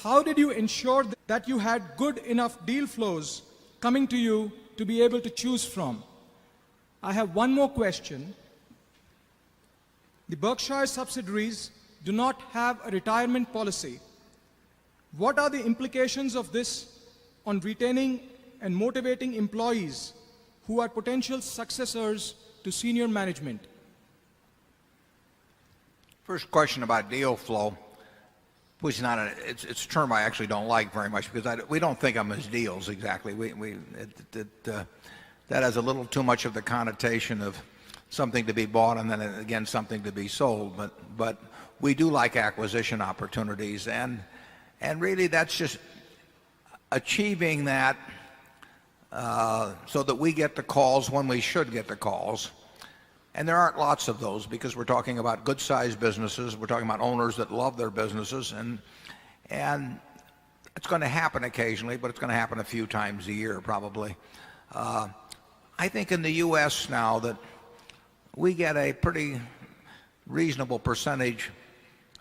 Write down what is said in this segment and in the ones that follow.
how did you ensure that you had good enough deal flows coming to you to be able to choose from? I have one more question. The Berkshire subsidiaries do not have a retirement policy. What are the implications of this on retaining and motivating employees who are potential successors to senior management? First question about deal flow, which is not it's a term I actually don't like very much because we don't think of them as deals exactly. That has a little too much of the connotation of something to be bought and then again something to be sold. But we do like acquisition opportunities, and really that's just achieving that so that we get the calls when we should get the calls. And there aren't lots of those because we're talking about good-sized businesses. We're talking about owners that love their businesses, and it's going to happen occasionally, but it's going to happen a few times a year probably. I think in the U.S. now that we get a pretty reasonable percentage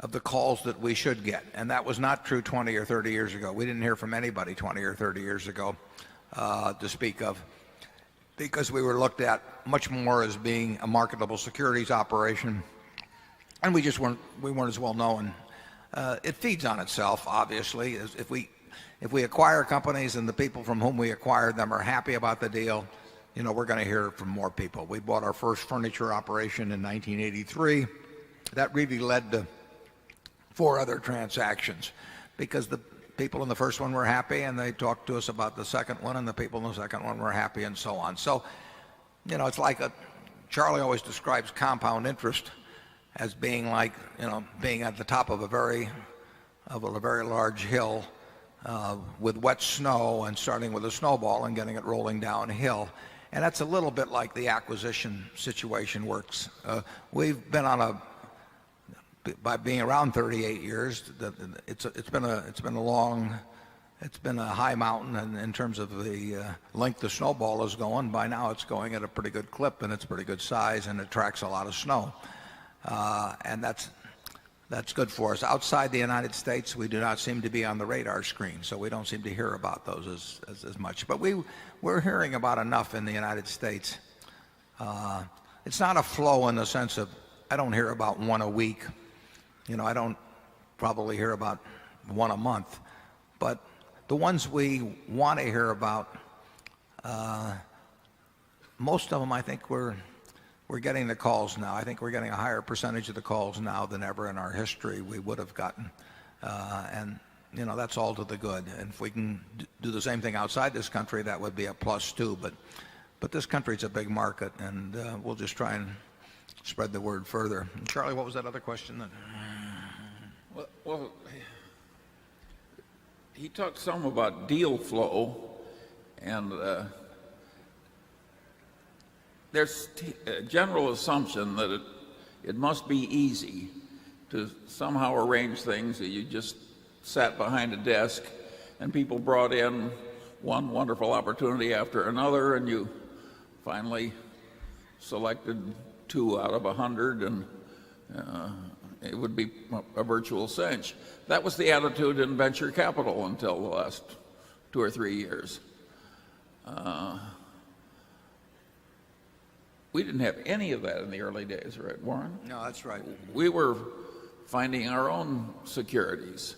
of the calls that we should get, and that was not true 20 or 30 years ago. We didn't hear from anybody 20 or 30 years ago to speak of, because we were looked at much more as being a marketable securities operation, and we weren't as well known. It feeds on itself, obviously. If we acquire companies and the people from whom we acquired them are happy about the deal, you know, we're going to hear from more people. We bought our first furniture operation in 1983. That really led to 4 other transactions because the people in the first one were happy and they talked to us about the second one, and the people in the second one were happy, and so on. So, you know, it's like Charlie always describes compound interest as being like, you know, being at the top of a very large hill with wet snow and starting with a snowball and getting it rolling downhill. And that's a little bit like the acquisition situation works. We've been on by being around 38 years, it's been a high mountain in terms of the length the snowball is going. By now it's going at a pretty good clip, and it's pretty good size, and it tracks a lot of snow. And that's good for us. Outside the United States, we do not seem to be on the radar screen, so we don't seem to hear about those as much. But we're hearing about enough in the United States. It's not a flow in the sense of I don't hear about one a week. You know, I don't probably hear about one a month. But the ones we want to hear about, most of them I think we're getting the calls now. I think we're getting a higher percentage of the calls now than ever in our history we would have gotten. And, you know, that's all to the good. And if we can do the same thing outside this country, that would be a plus too. But this country's a big market, and we'll just try and spread the word further. And Charlie, what was that other question? Well, he talked some about deal flow, and there's a general assumption that it must be easy to somehow arrange things that you just sat behind a desk and people brought in one wonderful opportunity after another, and you finally selected 2 out of 100, and it would be a virtual cinch. That was the attitude in venture capital until the last 2 or 3 years. We didn't have any of that in the early days, right, Warren? No, that's right. We were finding our own securities,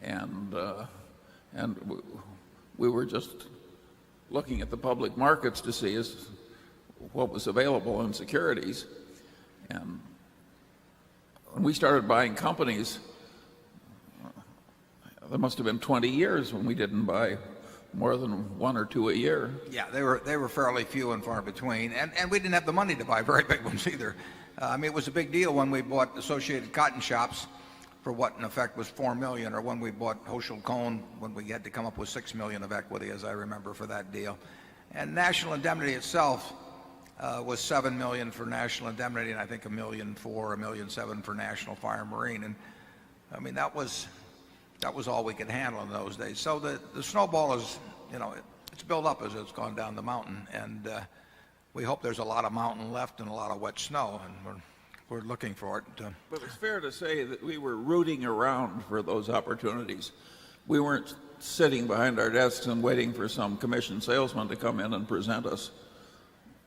and we were just looking at the public markets to see what was available in securities. And when we started buying companies, there must have been 20 years when we didn't buy more than 1 or 2 a year. Yeah, they were fairly few and far between, and we didn't have the money to buy very big ones either. I mean, it was a big deal when we bought Associated Cotton Shops for what in effect was $4 million, or when we bought Hochschild Kohn when we had to come up with $6 million of equity, as I remember, for that deal. And National Indemnity itself was $7 million for National Indemnity, and I think $1.4 million, $1.7 million for National Fire and Marine. And I mean, that was all we could handle in those days. So the snowball is, you know, it's built up as it's gone down the mountain, and we hope there's a lot of mountain left and a lot of wet snow, and we're looking for it. But it's fair to say that we were rooting around for those opportunities. we weren't sitting behind our desks and waiting for some commission salesman to come in and present us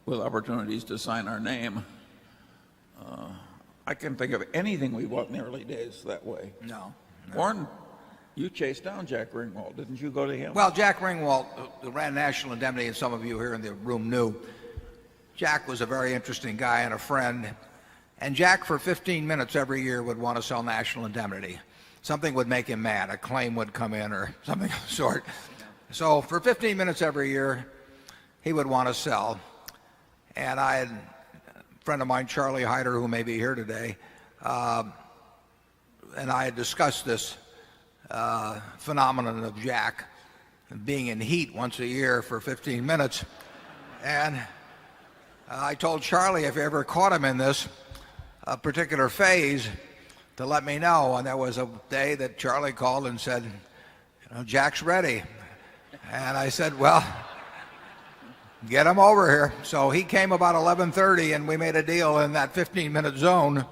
with opportunities to sign our name. I can't think of anything we bought in the early days that way. No. Warren, you chased down Jack Ringwald. Didn't you go to him? Well, Jack Ringwald, who ran National Indemnity, and some of you here in the room knew, Jack was a very interesting guy and a friend. And Jack, for 15 minutes every year, would want to sell National Indemnity. Something would make him mad. A claim would come in or something of the sort. So for 15 minutes every year, he would want to sell. And I had a friend of mine, Charlie Hyder, who may be here today, and I had discussed this phenomenon of Jack being in heat once a year for 15 minutes. And I told Charlie if he ever caught him in this particular phase to let me know. And there was a day that Charlie called and said, Jack's ready. And I said, well, get him over here. So he came about 11:30 and we made a deal in that 15-minute zone.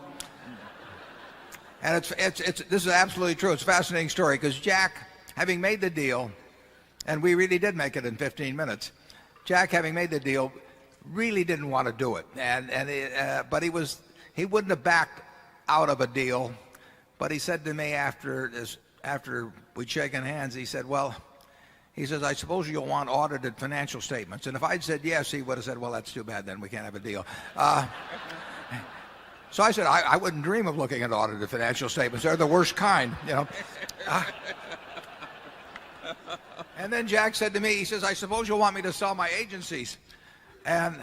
And this is absolutely true. It's a fascinating story because Jack, having made the deal, and we really did make it in 15 minutes, Jack, having made the deal, really didn't want to do it. But he wouldn't have backed out of a deal. But he said to me after we'd shaken hands, he said, well, he says, I suppose you'll want audited financial statements. And if I'd said yes, he would have said, well, that's too bad, then we can't have a deal. So I said, I wouldn't dream of looking at audited financial statements. They're the worst kind, And then Jack said to me, he says, I suppose you'll want me to sell my agencies and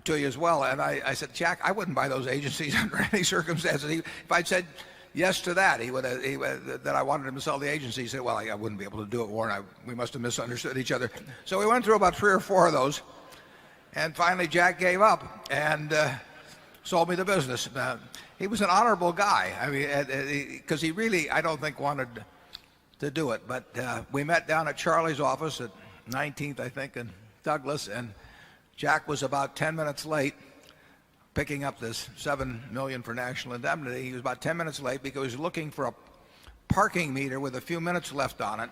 to you as well. And I said, Jack, I wouldn't buy those agencies under any circumstances. If I'd said yes to that, that I wanted him to sell the agency, he said, well, I wouldn't be able to do it, Warren. We must have misunderstood each other. So we went through about 3 or 4 of those. And finally, Jack gave up and sold me the business. He was an honorable guy. I mean, because he really, I don't think, wanted to do it. But we met down at Charlie's office at 19th, I think, in Douglas, and Jack was about 10 minutes late picking up this $7 million for National Indemnity. He was about 10 minutes late because he was looking for a parking meter with a few minutes left on it.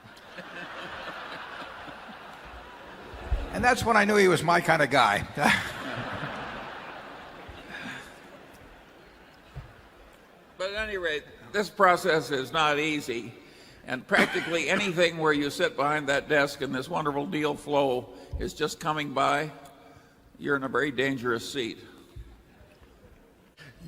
And that's when I knew he was my kind of guy. But at any rate, this process is not easy. And practically anything where you sit behind that desk and this wonderful deal flow is just coming by, you're in a very dangerous seat.